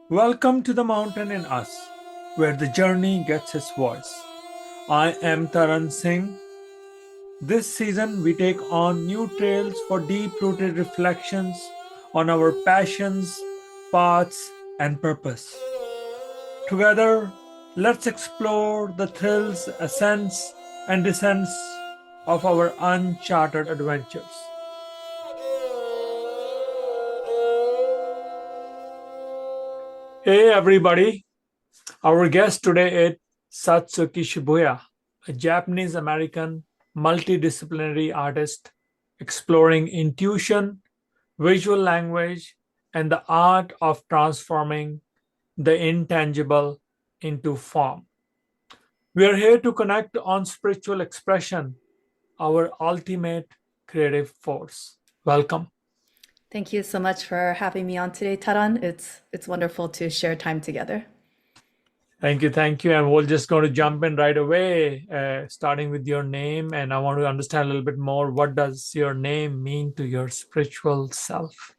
Welcome to the mountain in us, where the journey gets its voice. I am Taran Singh. This season, we take on new trails for deep rooted reflections on our passions, paths, and purpose. Together, let's explore the thrills, ascents, and descents of our uncharted adventures. Hey, everybody. Our guest today is Satsuki Shibuya, a Japanese American multidisciplinary artist exploring intuition, visual language, and the art of transforming the intangible into form. We are here to connect on spiritual expression, our ultimate creative force. Welcome. Thank you so much for having me on today, Taran. It's wonderful to share time together. Thank you. And we're just going to jump in right away, starting with your name. And I want to understand a little bit more. What does your name mean to your spiritual self?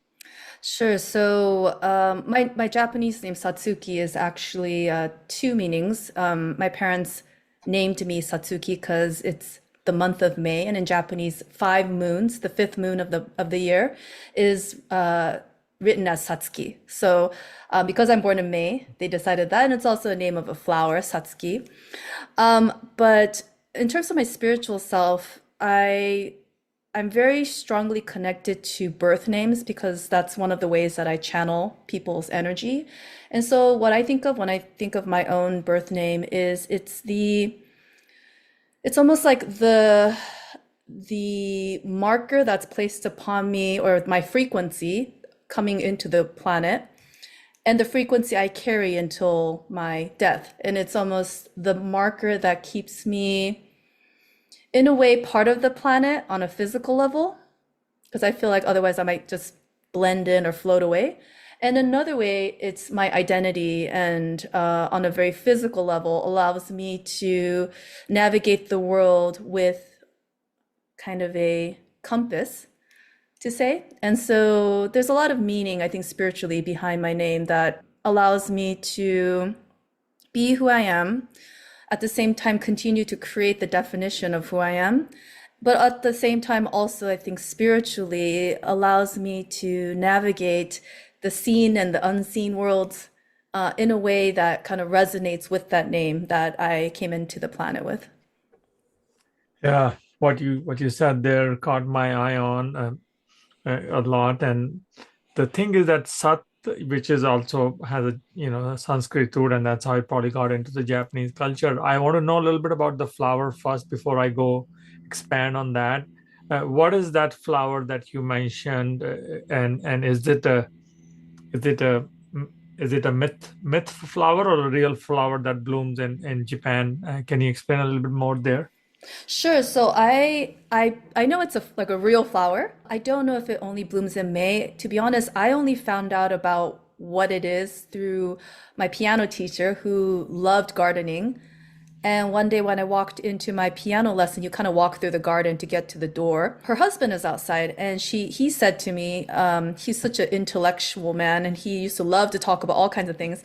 Sure. So my Japanese name Satsuki is actually two meanings. My parents named me Satsuki because it's the month of May, and in Japanese, 5 moons, the fifth moon of the year, is written as Satsuki. So because I'm born in May, they decided that, and it's also a name of a flower, Satsuki. But in terms of my spiritual self, I'm very strongly connected to birth names because that's one of the ways that I channel people's energy. And so what I think of when I think of my own birth name is it's almost like the marker that's placed upon me, or my frequency coming into the planet, and the frequency I carry until my death. And it's almost the marker that keeps me in a way part of the planet on a physical level, because I feel like otherwise I might just blend in or float away. And another way, it's my identity, and on a very physical level, allows me to navigate the world with kind of a compass, to say. And so there's a lot of meaning, I think, spiritually behind my name that allows me to be who I am, at the same time continue to create the definition of who I am. But at the same time, also, I think spiritually allows me to navigate the seen and the unseen worlds in a way that kind of resonates with that name that I came into the planet with. Yeah, what you said there caught my eye on a lot. And the thing is that Sat, which is also has a Sanskrit root, and that's how it probably got into the Japanese culture. I want to know a little bit about the flower first before I go expand on that. What is that flower that you mentioned, and is it a is it a myth flower or a real flower that blooms in Japan? Can you explain a little bit more there? Sure. So I know it's like a real flower. I don't know if it only blooms in May. To be honest, I only found out about what it is through my piano teacher who loved gardening. And one day when I walked into my piano lesson, you kind of walk through the garden to get to the door. Her husband is outside, and he said to me, he's such an intellectual man, and he used to love to talk about all kinds of things.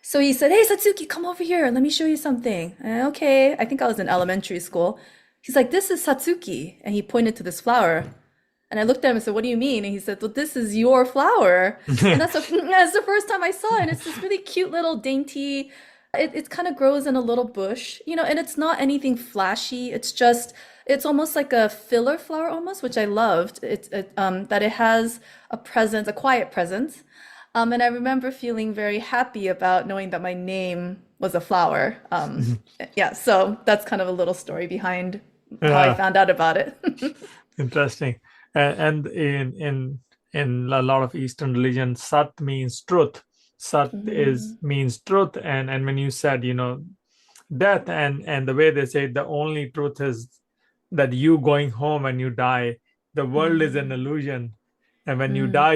So he said, "Hey, Satsuki, come over here. Let me show you something." And okay, I think I was in elementary school. He's like, "This is Satsuki," and he pointed to this flower. And I looked at him and said, "What do you mean?" And he said, "Well, this is your flower." And that's the first time I saw it. And it's this really cute little dainty. It kind of grows in a little bush, and it's not anything flashy. It's almost like a filler flower almost, which I loved. That it has a presence, a quiet presence. And I remember feeling very happy about knowing that my name was a flower. Yeah, so that's kind of a little story behind how I Yeah. found out about it. Interesting. And in a lot of Eastern religions, Sat means truth. Sat is Mm, means truth, and when you said, death, and the way they say the only truth is that you going home when you die, the world is an mm, illusion. And when you Mm, die,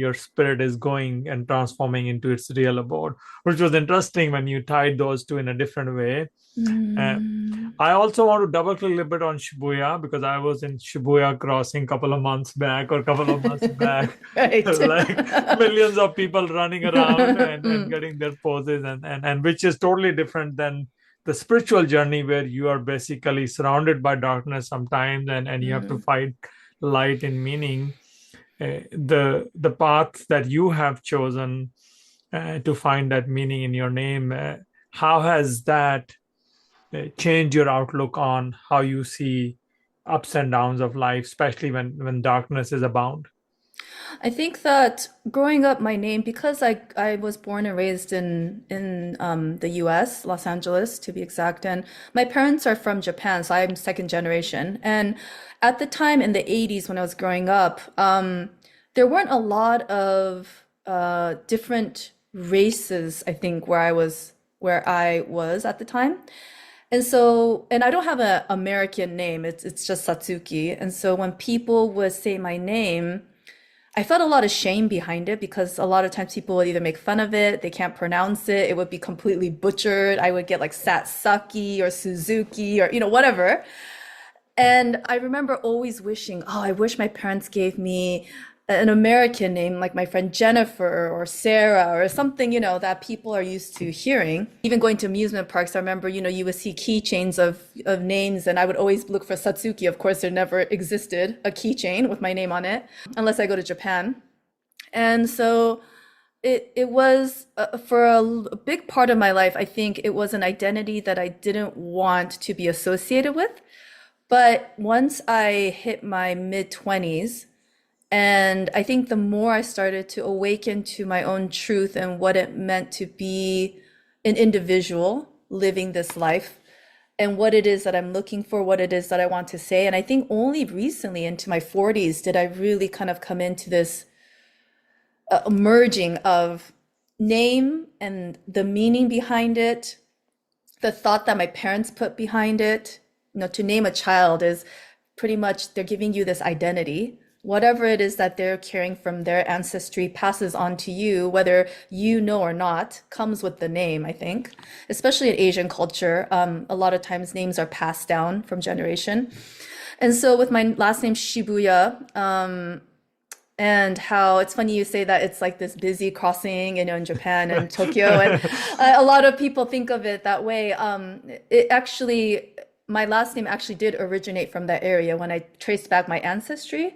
your spirit is going and transforming into its real abode, which was interesting when you tied those two in a different way. Uh, mm. I also want to double click a little bit on Shibuya because I was in Shibuya crossing a couple of months back or a couple of months back, Right. like millions of people running around and Mm, getting their poses, and which is totally different than the spiritual journey where you are basically surrounded by darkness sometimes and you have to mm. fight light and meaning. The path that you have chosen to find that meaning in your name, how has that change your outlook on how you see ups and downs of life, especially when darkness is abound? I think that growing up, my name, because I was born and raised in the U.S., Los Angeles to be exact, and my parents are from Japan, so I'm second generation. And at the time in the 80s when I was growing up, there weren't a lot of different races, I think, where I was at the time. And so, and I don't have an American name. It's just Satsuki. And so when people would say my name, I felt a lot of shame behind it because a lot of times people would either make fun of it, they can't pronounce it, it would be completely butchered. I would get like Satsuki or Suzuki or, whatever. And I remember always wishing, oh, I wish my parents gave me an American name like my friend Jennifer or Sarah or something, that people are used to hearing. Even going to amusement parks, I remember, you would see keychains of names, and I would always look for Satsuki. Of course, there never existed a keychain with my name on it, unless I go to Japan. And so it was for a big part of my life, I think it was an identity that I didn't want to be associated with. But once I hit my mid 20s, and I think the more I started to awaken to my own truth and what it meant to be an individual living this life and what it is that I'm looking for, what it is that I want to say. And I think only recently into my 40s did I really kind of come into this merging of name and the meaning behind it, the thought that my parents put behind it. To name a child is pretty much they're giving you this identity. Whatever it is that they're carrying from their ancestry passes on to you, whether you know or not, comes with the name, I think. Especially in Asian culture, a lot of times names are passed down from generation. And so with my last name, Shibuya, and how it's funny you say that it's like this busy crossing, in Japan and Tokyo, and a lot of people think of it that way. It actually, my last name actually did originate from that area when I traced back my ancestry.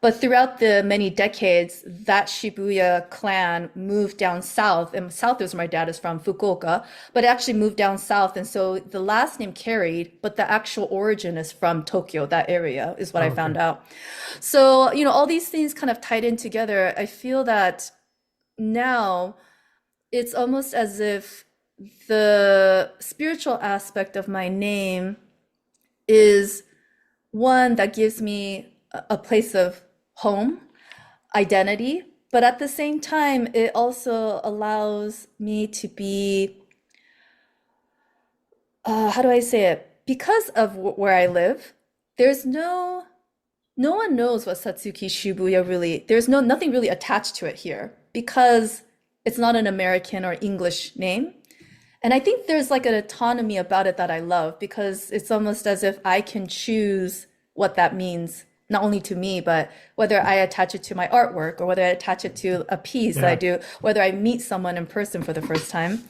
But throughout the many decades, that Shibuya clan moved down south, and south is where my dad is from, Fukuoka, but it actually moved down south. And so the last name carried, but the actual origin is from Tokyo, that area is what I Okay. found out. So, all these things kind of tied in together. I feel that now it's almost as if the spiritual aspect of my name is one that gives me a place of home, identity, but at the same time, it also allows me to be, how do I say it? Because of where I live, there's no one knows what Satsuki Shibuya really, there's nothing really attached to it here because it's not an American or English name. And I think there's like an autonomy about it that I love because it's almost as if I can choose what that means, not only to me, but whether I attach it to my artwork or whether I attach it to a piece that I Yeah. do, whether I meet someone in person for the first time.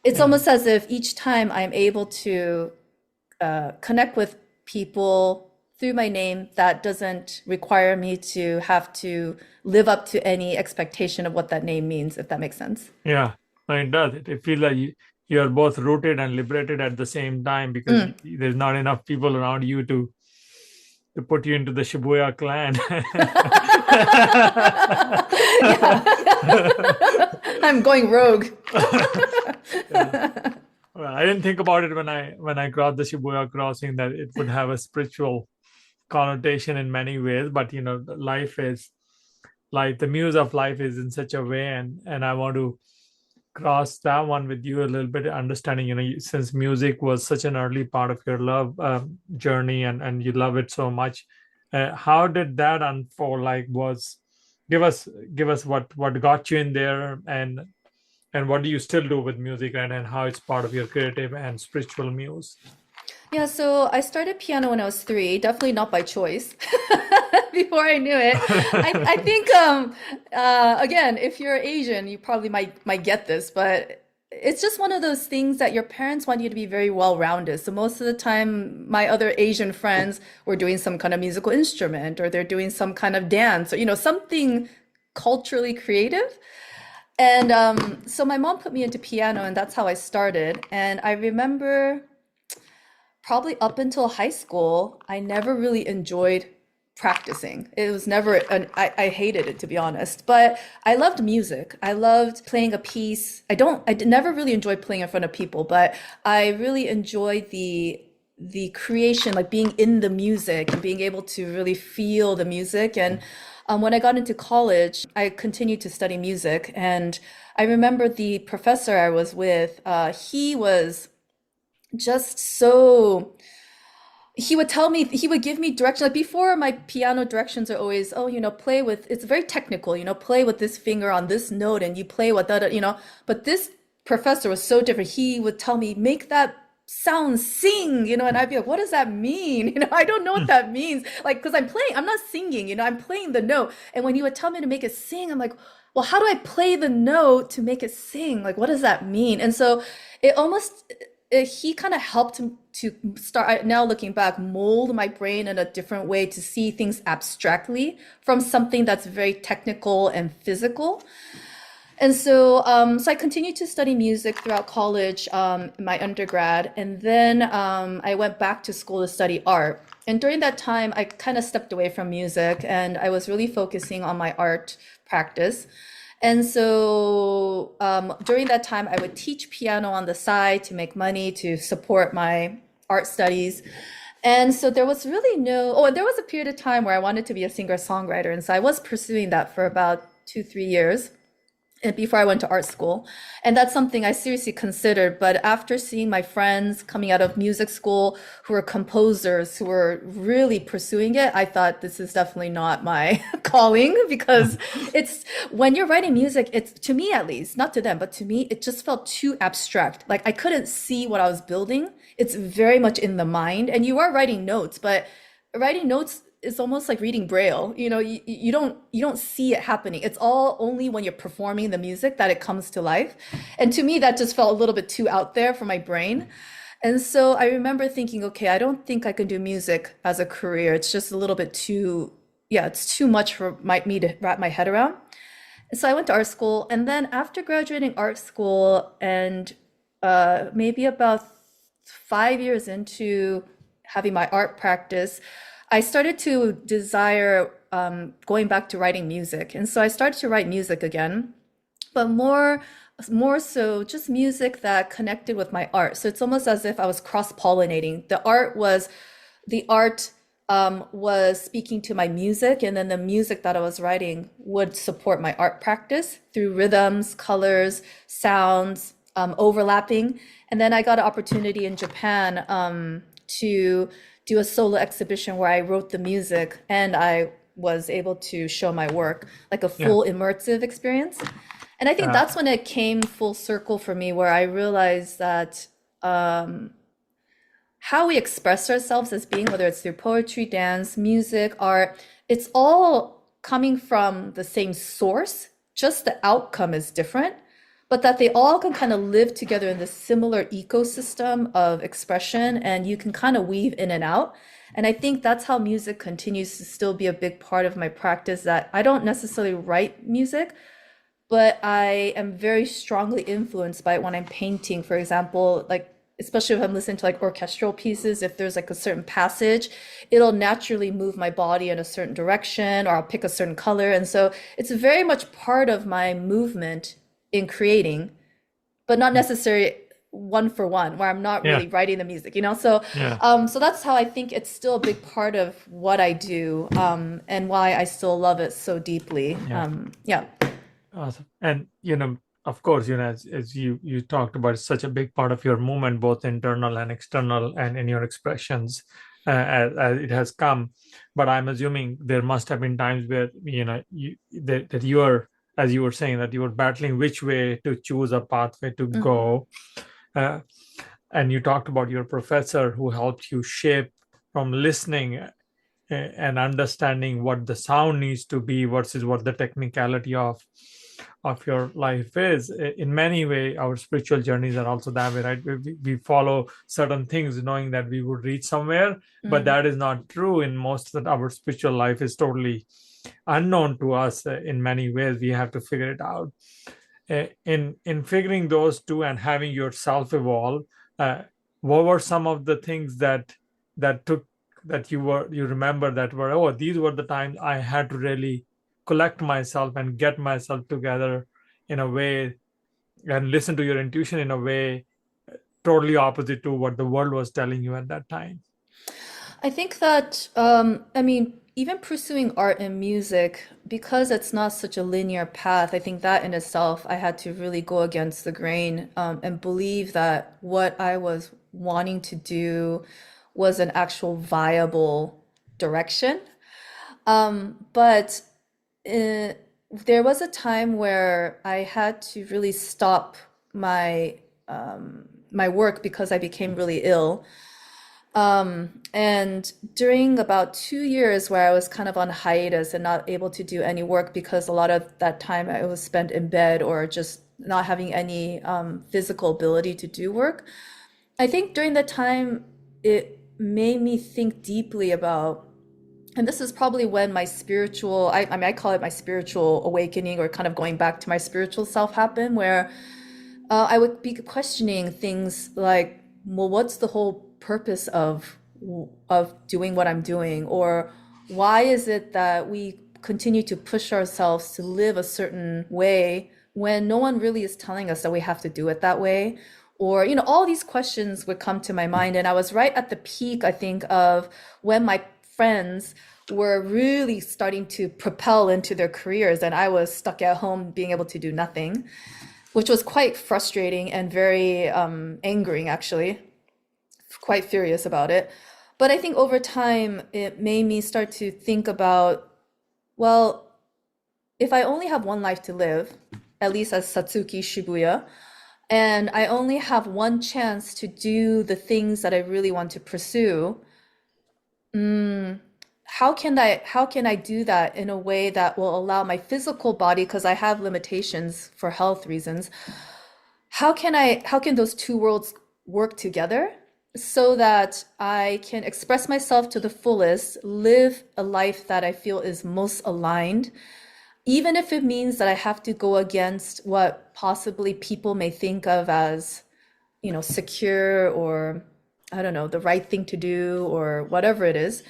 It's Yeah. almost as if each time I'm able to connect with people through my name that doesn't require me to have to live up to any expectation of what that name means, if that makes sense. Yeah. No, it does. It feels like you are both rooted and liberated at the same time because Mm. there's not enough people around you to put you into the Shibuya clan. Yeah, I'm going rogue. Yeah. Well, I didn't think about it when I crossed the Shibuya crossing that it would have a spiritual connotation in many ways, but life is life. The muse of life is in such a way, and I want to cross that one with you a little bit, understanding since music was such an early part of your love journey and you love it so much. How did that unfold? Like, was give us give us what got you in there, and what do you still do with music, and how it's part of your creative and spiritual muse. Yeah, so I started piano when I was 3, definitely not by choice. Before I knew it, I think again, if you're Asian, you probably might get this, but it's just one of those things that your parents want you to be very well-rounded. So most of the time, my other Asian friends were doing some kind of musical instrument, or they're doing some kind of dance, or something culturally creative. And so my mom put me into piano, and that's how I started. And I remember probably up until high school, I never really enjoyed practicing. It was never I hated it, to be honest. But I loved music. I loved playing a piece. Never really enjoyed playing in front of people, but I really enjoyed the creation, like being in the music and being able to really feel the music. And when I got into college, I continued to study music. And I remember the professor I was with, he was just so he would tell me, he would give me direction. Like before, my piano directions are always, oh, play with, it's very technical, play with this finger on this note and you play with that. But this professor was so different. He would tell me, make that sound sing, and I'd be like, what does that mean? I don't know what that means. Like, because I'm not singing, I'm playing the note. And when he would tell me to make it sing, I'm like, well, how do I play the note to make it sing? Like, what does that mean? And so it almost, he kind of helped to start, now looking back, mold my brain in a different way to see things abstractly from something that's very technical and physical. And so I continued to study music throughout college, my undergrad, and then I went back to school to study art. And during that time, I kind of stepped away from music, and I was really focusing on my art practice. And so during that time, I would teach piano on the side to make money to support my art studies. And so there was really there was a period of time where I wanted to be a singer-songwriter. And so I was pursuing that for about 2, 3 years and before I went to art school. And that's something I seriously considered. But after seeing my friends coming out of music school who were composers, who were really pursuing it, I thought this is definitely not my calling, because it's when you're writing music, it's, to me at least, not to them, but to me, it just felt too abstract. Like I couldn't see what I was building. It's very much in the mind, and you are writing notes, but writing notes is almost like reading Braille. You don't see it happening. It's all only when you're performing the music that it comes to life. And to me, that just felt a little bit too out there for my brain. And so I remember thinking, okay, I don't think I can do music as a career. It's just a little bit too, yeah, it's too much for me to wrap my head around. So I went to art school, and then after graduating art school, and maybe about 5 years into having my art practice, I started to desire going back to writing music. And so I started to write music again, but more so just music that connected with my art. So it's almost as if I was cross-pollinating. The art was speaking to my music, and then the music that I was writing would support my art practice through rhythms, colors, sounds, overlapping. And then I got an opportunity in Japan to do a solo exhibition where I wrote the music and I was able to show my work, like a Yeah. full immersive experience. And I think uh, that's when it came full circle for me, where I realized that how we express ourselves as being, whether it's through poetry, dance, music, art, it's all coming from the same source, just the outcome is different, but that they all can kind of live together in this similar ecosystem of expression, and you can kind of weave in and out. And I think that's how music continues to still be a big part of my practice, that I don't necessarily write music, but I am very strongly influenced by it when I'm painting, for example, like especially if I'm listening to like orchestral pieces, if there's like a certain passage, it'll naturally move my body in a certain direction, or I'll pick a certain color. And so it's very much part of my movement in creating, but not necessarily one for one, where I'm not yeah. really writing the music. So Yeah. so that's how I think it's still a big part of what I do, and why I still love it so deeply. Yeah. Yeah. Awesome. And of course, as you talked about, it's such a big part of your movement, both internal and external, and in your expressions. as it has come. But I'm assuming there must have been times where that you are, as you were saying, that you were battling which way to choose a pathway to Hmm. go. Uh, and you talked about your professor who helped you shape from listening and understanding what the sound needs to be versus what the technicality of your life is. In many way our spiritual journeys are also that way, right? We follow certain things knowing that we would reach somewhere, but Mm. that is not true. In most that our spiritual life is totally unknown to us. In many ways we have to figure it out. In figuring those two and having yourself evolve, uh, what were some of the things that took that you remember that were, oh, these were the times I had to really collect myself and get myself together in a way and listen to your intuition in a way totally opposite to what the world was telling you at that time? I think that, I mean, even pursuing art and music, because it's not such a linear path, I think that in itself, I had to really go against the grain, and believe that what I was wanting to do was an actual viable direction. But uh, there was a time where I had to really stop my my work because I became really ill. And during about 2 years where I was kind of on hiatus and not able to do any work because a lot of that time I was spent in bed or just not having any physical ability to do work, I think during that time it made me think deeply about, and this is probably when my spiritual, I mean, I call it my spiritual awakening or kind of going back to my spiritual self happened, where I would be questioning things like, well, what's the whole purpose of doing what I'm doing, or why is it that we continue to push ourselves to live a certain way when no one really is telling us that we have to do it that way? Or, all these questions would come to my mind, and I was right at the peak, I think, of when my friends were really starting to propel into their careers, and I was stuck at home being able to do nothing, which was quite frustrating and very angering, actually, quite furious about it. But I think over time, it made me start to think about, well, if I only have one life to live, at least as Satsuki Shibuya, and I only have one chance to do the things that I really want to pursue, how can I do that in a way that will allow my physical body, because I have limitations for health reasons, how can those two worlds work together so that I can express myself to the fullest, live a life that I feel is most aligned, even if it means that I have to go against what possibly people may think of as, secure, or I don't know, the right thing to do or whatever it is,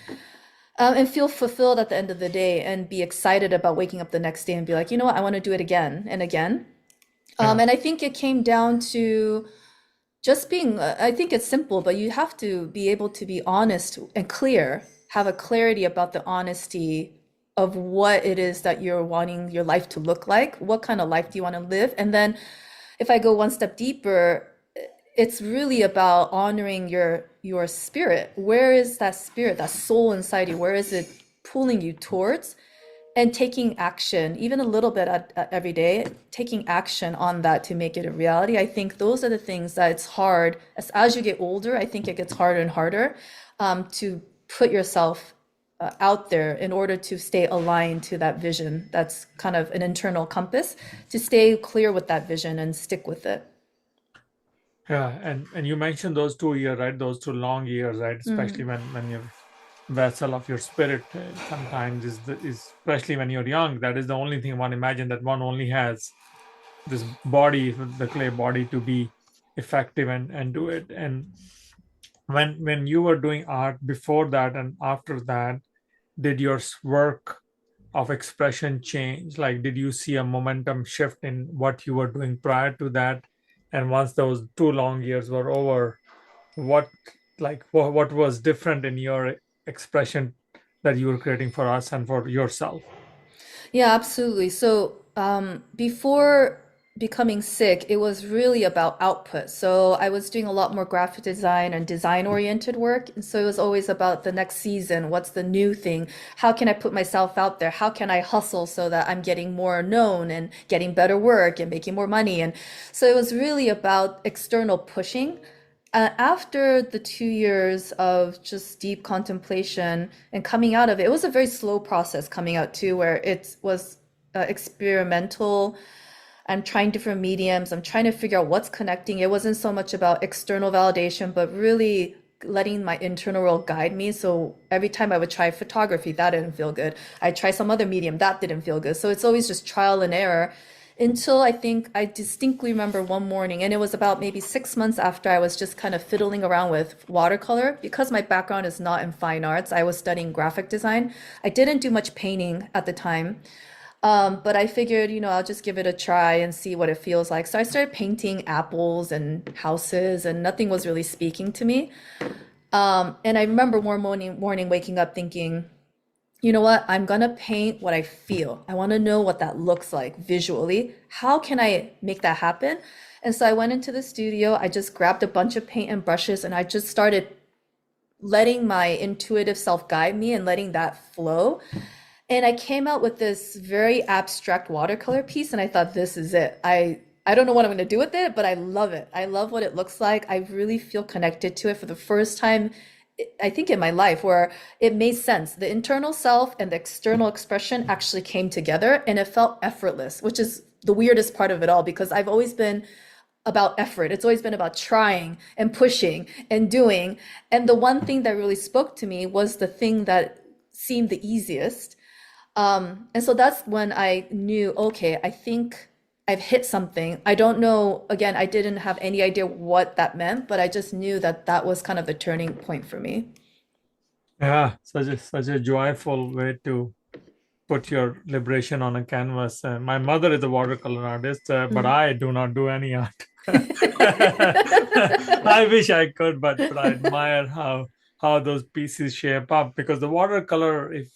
and feel fulfilled at the end of the day and be excited about waking up the next day and be like, you know what, I want to do it again and again. Yeah. And I think it came down to just being, I think it's simple, but you have to be able to be honest and clear, have a clarity about the honesty of what it is that you're wanting your life to look like. What kind of life do you want to live? And then if I go one step deeper, it's really about honoring your spirit. Where is that spirit, that soul inside you? Where is it pulling you towards? And taking action, even a little bit at every day, taking action on that to make it a reality. I think those are the things that it's hard as you get older. I think it gets harder and harder to put yourself out there in order to stay aligned to that vision. That's kind of an internal compass to stay clear with that vision and stick with it. Yeah, and you mentioned those 2 years, right? Those 2 long years, right? Especially Mm. when your vessel of your spirit sometimes is especially when you're young. That is the only thing one imagine, that one only has this body, the clay body, to be effective and do it. And when you were doing art before that and after that, did your work of expression change? Like, did you see a momentum shift in what you were doing prior to that? And once those 2 long years were over, what what was different in your expression that you were creating for us and for yourself? Yeah, absolutely. So before becoming sick, it was really about output. So I was doing a lot more graphic design and design oriented work. And so it was always about the next season. What's the new thing? How can I put myself out there? How can I hustle so that I'm getting more known and getting better work and making more money? And so it was really about external pushing. After the 2 years of just deep contemplation and coming out of it, it was a very slow process coming out too, where it was experimental. I'm trying different mediums. I'm trying to figure out what's connecting. It wasn't so much about external validation, but really letting my internal world guide me. So every time I would try photography, that didn't feel good. I try some other medium, that didn't feel good. So it's always just trial and error until I think I distinctly remember one morning, and it was about maybe 6 months after I was just kind of fiddling around with watercolor. Because my background is not in fine arts, I was studying graphic design. I didn't do much painting at the time. But I figured, I'll just give it a try and see what it feels like. So I started painting apples and houses, and nothing was really speaking to me. And I remember one morning waking up thinking, you know what? I'm gonna paint what I feel. I want to know what that looks like visually. How can I make that happen? And so I went into the studio. I just grabbed a bunch of paint and brushes, and I just started letting my intuitive self guide me and letting that flow. And I came out with this very abstract watercolor piece, and I thought, this is it. I don't know what I'm going to do with it, but I love it. I love what it looks like. I really feel connected to it for the first time, I think, in my life, where it made sense. The internal self and the external expression actually came together, and it felt effortless, which is the weirdest part of it all, because I've always been about effort. It's always been about trying and pushing and doing. And the one thing that really spoke to me was the thing that seemed the easiest. And so that's when I knew, okay, I think I've hit something. I don't know, again, I didn't have any idea what that meant, but I just knew that that was kind of the turning point for me. Yeah, such a joyful way to put your liberation on a canvas. My mother is a watercolor artist, but Mm. I do not do any art. I wish I could, but I admire how those pieces shape up, because the watercolor, if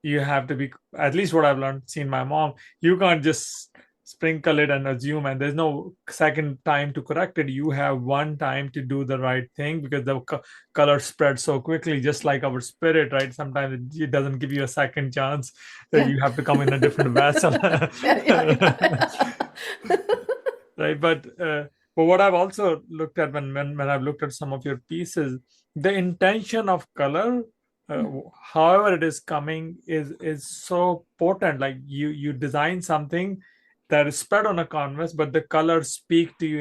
you have to be, at least what I've learned, seen my mom, you can't just sprinkle it and assume, and there's no second time to correct it. You have one time to do the right thing, because the color spreads so quickly, just like our spirit, right? Sometimes it doesn't give you a second chance, that Yeah. you have to come in a different vessel. Yeah, yeah, yeah. Right, but what I've also looked at, when I've looked at some of your pieces, the intention of color, uh, however it is coming, is so potent. Like you design something that is spread on a canvas, but the colors speak to you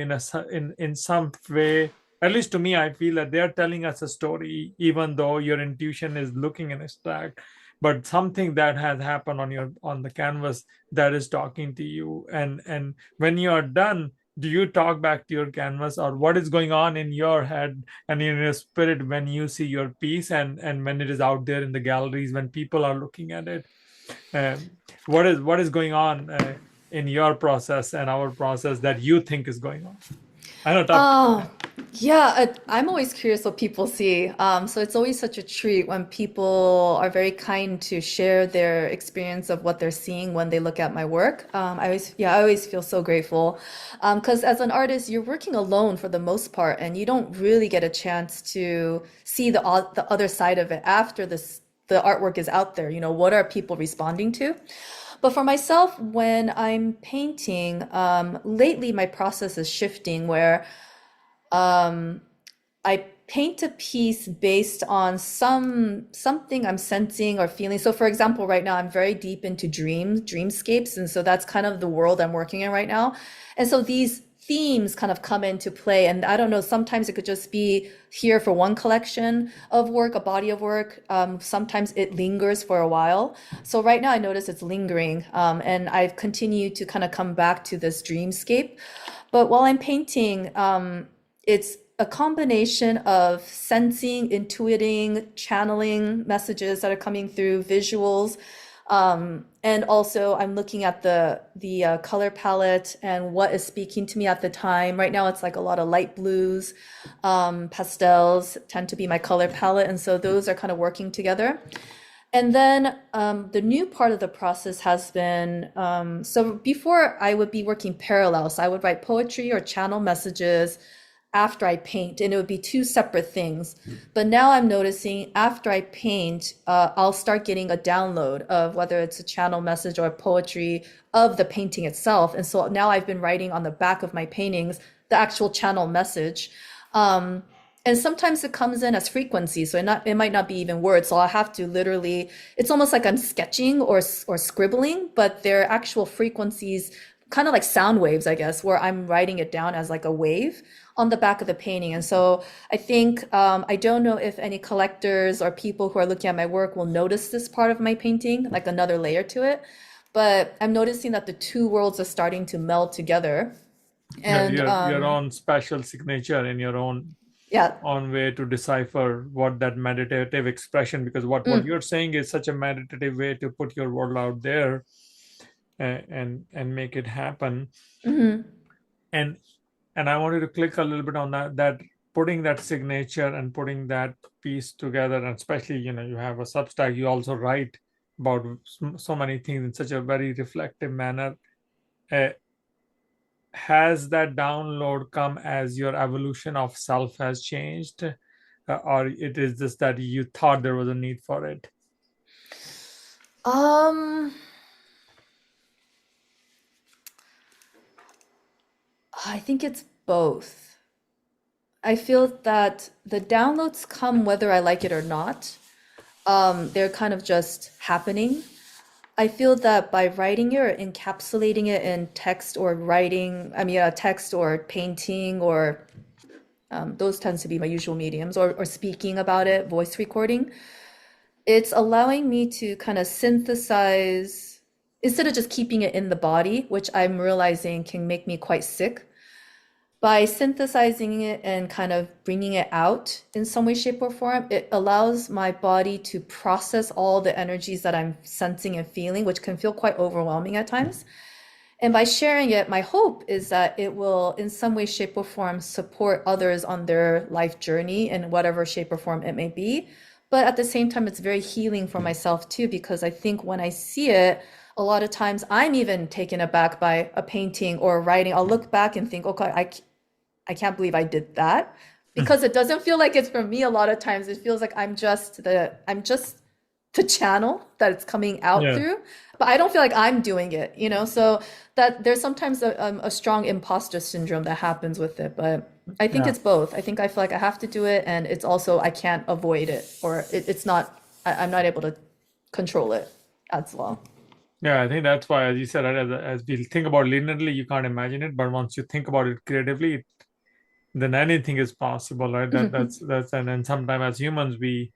in some way. At least to me, I feel that they are telling us a story, even though your intuition is looking in abstract. But something that has happened on the canvas, that is talking to you. And when you are done, do you talk back to your canvas, or what is going on in your head and in your spirit when you see your piece, and when it is out there in the galleries, when people are looking at it? um, what is going on in your process and our process, that you think is going on? I know, tough. Oh, yeah. I'm always curious what people see. So it's always such a treat when people are very kind to share their experience of what they're seeing when they look at my work. I always feel so grateful. Because as an artist, you're working alone for the most part, and you don't really get a chance to see the other side of it after the artwork is out there. What are people responding to? But for myself, when I'm painting, lately my process is shifting where I paint a piece based on something I'm sensing or feeling. So for example, right now I'm very deep into dreamscapes, and so that's kind of the world I'm working in right now. And so these themes kind of come into play, and I don't know, sometimes it could just be here for one collection of work, a body of work. Sometimes it lingers for a while. So right now I notice it's lingering, and I've continued to kind of come back to this dreamscape. But while I'm painting, it's a combination of sensing, intuiting, channeling messages that are coming through, visuals, and also I'm looking at the color palette and what is speaking to me at the time. Right now, it's like a lot of light blues, pastels tend to be my color palette, and so those are kind of working together. And then the new part of the process has been so before I would be working parallel. So I would write poetry or channel messages after I paint, and it would be two separate things. But now I'm noticing after I paint, I'll start getting a download of whether it's a channel message or poetry of the painting itself. And so now I've been writing on the back of my paintings the actual channel message. Um, and sometimes it comes in as frequency, so it might not be even words. So I have to literally, it's almost like I'm sketching or scribbling, but they're actual frequencies, kind of like sound waves, I guess, where I'm writing it down as like a wave on the back of the painting. And so I think I don't know if any collectors or people who are looking at my work will notice this part of my painting, like another layer to it. But I'm noticing that the two worlds are starting to meld together. Yeah, And your own special signature in your yeah. own way to decipher what that meditative expression, because what Mm, you're saying is such a meditative way to put your world out there, and make it happen. mhm. And I wanted to click a little bit on that putting that signature and putting that piece together, and especially, you have a Substack, you also write about so many things in such a very reflective manner. Uh, has that download come as your evolution of self has changed, or it is just that you thought there was a need for it? Um, I think it's both. I feel that the downloads come whether I like it or not. They're kind of just happening. I feel that by writing it or encapsulating it in text or writing, I mean, text or painting or those tends to be my usual mediums, or speaking about it, voice recording, it's allowing me to kind of synthesize instead of just keeping it in the body, which I'm realizing can make me quite sick. By synthesizing it and kind of bringing it out in some way, shape, or form, it allows my body to process all the energies that I'm sensing and feeling, which can feel quite overwhelming at times. And by sharing it, my hope is that it will, in some way, shape, or form, support others on their life journey in whatever shape or form it may be. But at the same time, it's very healing for myself too, because I think when I see it, a lot of times I'm even taken aback by a painting or a writing. I'll look back and think, okay, I can't believe I did that because it doesn't feel like it's for me a lot of times. It feels like I'm just the channel that it's coming out Yeah, through, but I don't feel like I'm doing it, So that there's sometimes a strong imposter syndrome that happens with it, but I think yeah, it's both. I think I feel like I have to do it, and it's also I can't avoid it, or it's not. I'm not able to control it as well. yeah. I think that's why, as you said, right, as we think about linearly, you can't imagine it, but once you think about it creatively, then anything is possible, right? That's and then sometimes as humans we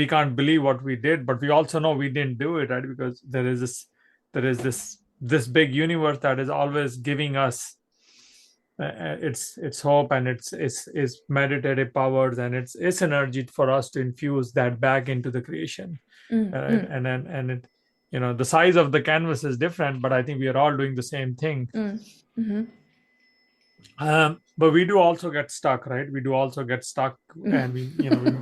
can't believe what we did, but we also know we didn't do it, right? Because there is this big universe that is always giving us its hope, and its meditative powers, and its energy for us to infuse that back into the creation, Mm, right? mm, And it, the size of the canvas is different, but I think we are all doing the same thing. mm, mhm, But we do also get stuck, right? We do also get stuck, mm. and we we do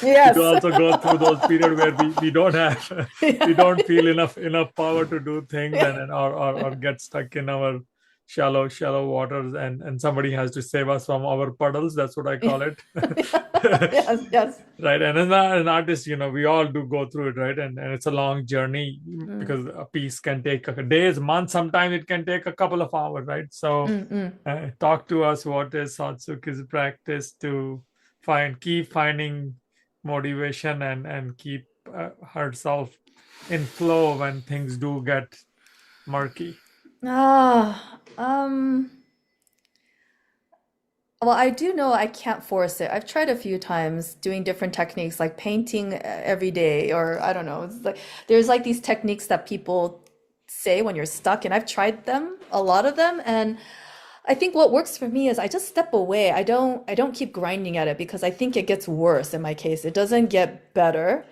Yes. also go through those periods where we don't have we don't feel enough power to do things, Yeah. or get stuck in our shallow waters, and somebody has to save us from our puddles. That's what I Yeah. call it. Yes, yes. Right, and as an artist, we all do go through it, right? And it's a long journey, Mm, because a piece can take days, months, sometimes it can take a couple of hours, right? So mm, mm. talk to us, what is Satsuki's practice to keep finding motivation, and keep herself in flow when things do get murky. Ah, well, I do know I can't force it. I've tried a few times doing different techniques like painting every day, or I don't know. It's like there's like these techniques that people say when you're stuck, and I've tried them, a lot of them, and I think what works for me is I just step away. I don't keep grinding at it because I think it gets worse in my case. It doesn't get better.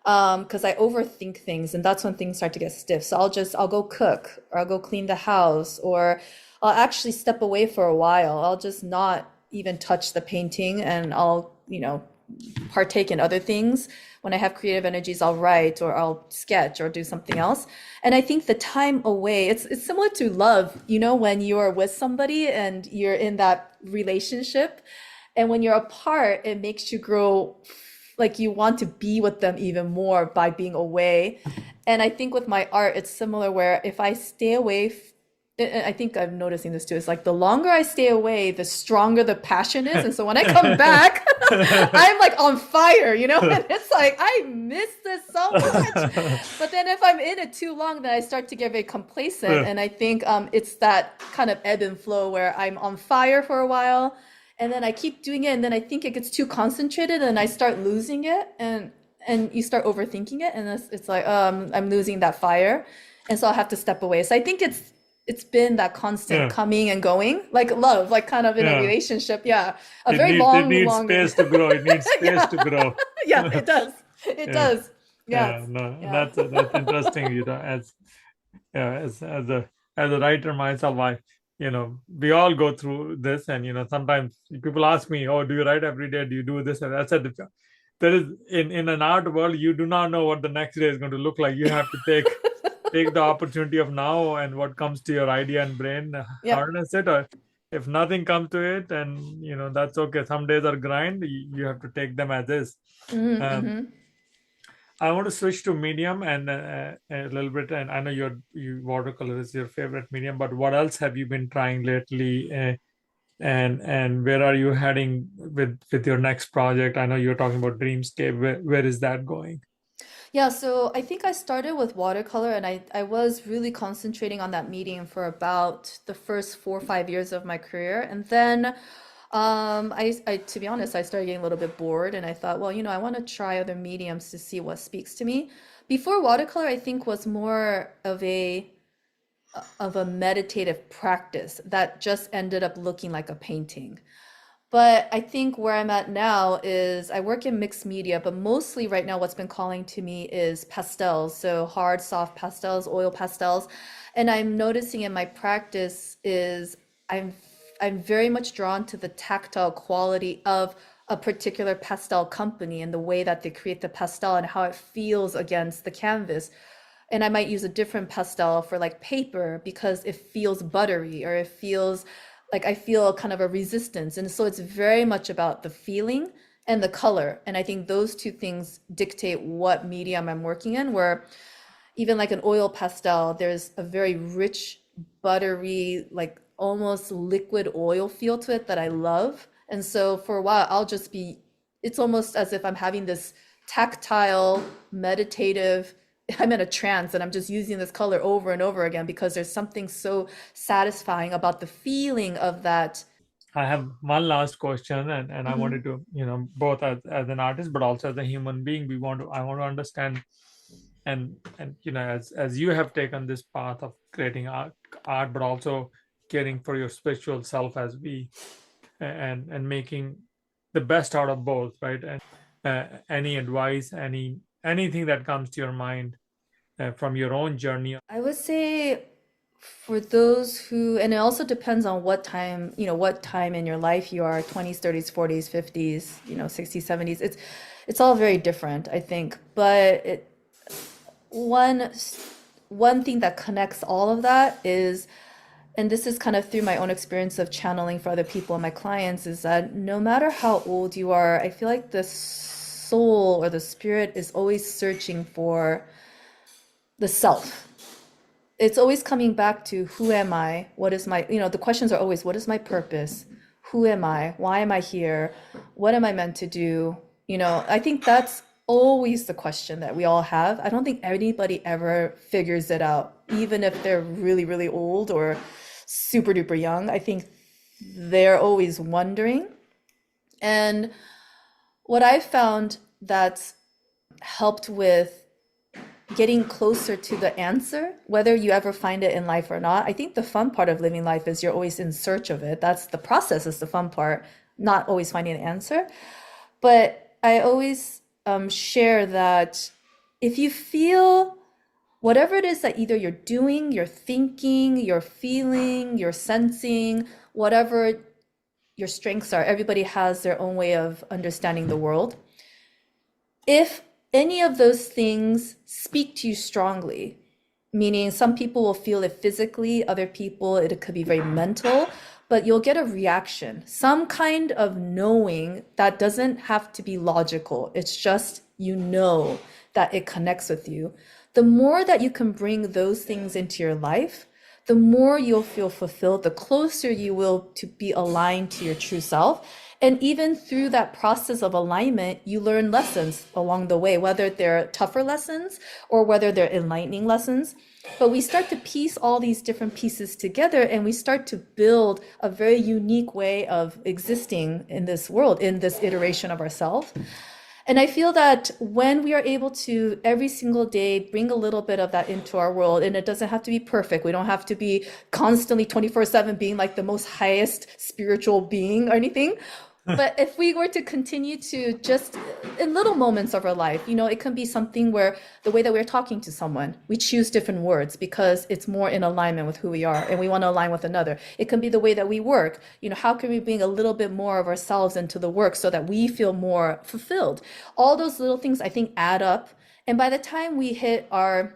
Because I overthink things, and that's when things start to get stiff. So I'll go cook, or I'll go clean the house, or I'll actually step away for a while. I'll just not even touch the painting, and I'll partake in other things. When I have creative energies, I'll write or I'll sketch or do something else. And I think the time away, it's similar to love, when you're with somebody and you're in that relationship. And when you're apart, it makes you grow, like you want to be with them even more by being away. And I think with my art, it's similar where if I stay away, I think I'm noticing this too. It's like the longer I stay away, the stronger the passion is. And so when I come back, I'm like on fire, And it's like, I miss this so much. But then if I'm in it too long, then I start to get very complacent. Yeah. And I think it's that kind of ebb and flow where I'm on fire for a while and then I keep doing it. And then I think it gets too concentrated and I start losing it. And you start overthinking it. And it's like, I'm losing that fire. And so I'll have to step away. So I think it's been that constant Yeah. coming and going, like love, like kind of in a Yeah. relationship. Yeah. A It very needs it long, needs long, space to grow. It needs space yeah. to grow. Yeah, it does. It Yeah. does. Yeah. Yeah. No, Yeah. that's interesting. As yeah, as a writer myself, we all go through this, and sometimes people ask me, "Oh, do you write every day? Do you do this?" And I said, there is in an art world, you do not know what the next day is going to look like. You have to take the opportunity of now and what comes to your idea and brain, Yep. harness it, or if nothing comes to it, and that's okay. Some days are grind. You have to take them as is. Mm-hmm, um, mm-hmm. I want to switch to medium and a little bit, and I know watercolor is your favorite medium, but what else have you been trying lately, and where are you heading with your next project? I know you're talking about Dreamscape. Where is that going? Yeah, so I think I started with watercolor and I was really concentrating on that medium for about the first 4 or 5 years of my career. And then to be honest, I started getting a little bit bored and I thought, well, I want to try other mediums to see what speaks to me. Before watercolor, I think was more of a meditative practice that just ended up looking like a painting. But I think where I'm at now is I work in mixed media, but mostly right now what's been calling to me is pastels. So hard, soft pastels, oil pastels. And I'm noticing in my practice is I'm I'm very much drawn to the tactile quality of a particular pastel company and the way that they create the pastel and how it feels against the canvas. And I might use a different pastel for like paper because it feels buttery or it feels like I feel kind of a resistance. And so it's very much about the feeling and the color. And I think those two things dictate what medium I'm working in, where even like an oil pastel, there's a very rich, buttery, like almost liquid oil feel to it that I love. And so for a while, it's almost as if I'm having this tactile, meditative, I'm in a trance and I'm just using this color over and over again because there's something so satisfying about the feeling of that. I have one last question, and I Mhm. wanted to, both as an artist, but also as a human being, I want to understand, and as you have taken this path of creating art, but also caring for your spiritual self as we, and making the best out of both, right? And any advice, anything that comes to your mind from your own journey. I would say for those who, and it also depends on what time in your life you are, 20s, 30s, 40s, 50s, 60s, 70s. It's all very different, I think. But one one thing that connects all of that is, and this is kind of through my own experience of channeling for other people and my clients, is that no matter how old you are, I feel like the soul or the spirit is always searching for the self. It's always coming back to who am I? What is my, the questions are always, what is my purpose? Who am I? Why am I here? What am I meant to do? I think that's always the question that we all have. I don't think anybody ever figures it out, even if they're really, really old or super duper young. I think they're always wondering. And what I found that's helped with getting closer to the answer, whether you ever find it in life or not. I think the fun part of living life is you're always in search of it. That's the process, is the fun part, not always finding the answer. But I always share that if you feel whatever it is that either you're doing, you're thinking, you're feeling, you're sensing, whatever your strengths are. Everybody has their own way of understanding the world. If any of those things speak to you strongly, meaning some people will feel it physically, other people it could be very mental, but you'll get a reaction, some kind of knowing that doesn't have to be logical. It's just you know that it connects with you. The more that you can bring those things into your life, the more you'll feel fulfilled, the closer you will to be aligned to your true self. And even through that process of alignment, you learn lessons along the way, whether they're tougher lessons or whether they're enlightening lessons. But we start to piece all these different pieces together and we start to build a very unique way of existing in this world, in this iteration of ourselves. And I feel that when we are able to every single day bring a little bit of that into our world, and it doesn't have to be perfect. We don't have to be constantly 24/7 being like the most highest spiritual being or anything. But if we were to continue to just in little moments of our life, it can be something where the way that we're talking to someone, we choose different words because it's more in alignment with who we are and we want to align with another. It can be the way that we work. How can we bring a little bit more of ourselves into the work so that we feel more fulfilled? All those little things I think add up. And by the time we hit our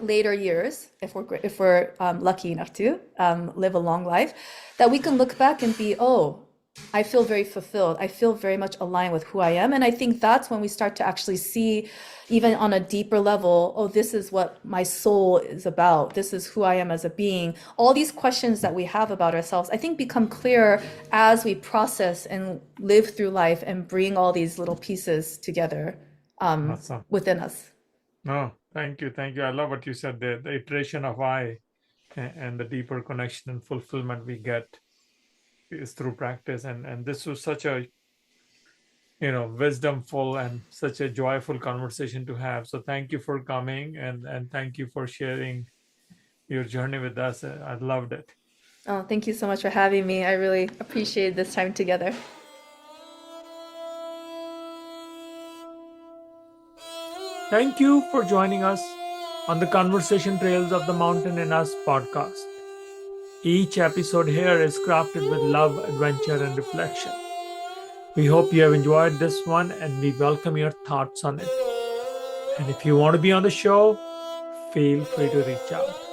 later years, if we're lucky enough to live a long life, that we can look back and be, oh, I feel very fulfilled. I feel very much aligned with who I am. And I think that's when we start to actually see, even on a deeper level, oh, this is what my soul is about. This is who I am as a being. All these questions that we have about ourselves, I think, become clearer as we process and live through life and bring all these little pieces together Awesome. within us. No, thank you. Thank you. I love what you said there. The iteration of I and the deeper connection and fulfillment we get is through practice. And this was such a wisdomful and such a joyful conversation to have. So thank you for coming and thank you for sharing your journey with us. I loved it. Oh, thank you so much for having me. I really appreciate this time together. Thank you for joining us on the Conversation Trails of the Mountain in Us podcast. Each episode here is crafted with love, adventure, and reflection. We hope you have enjoyed this one and we welcome your thoughts on it. And if you want to be on the show, feel free to reach out.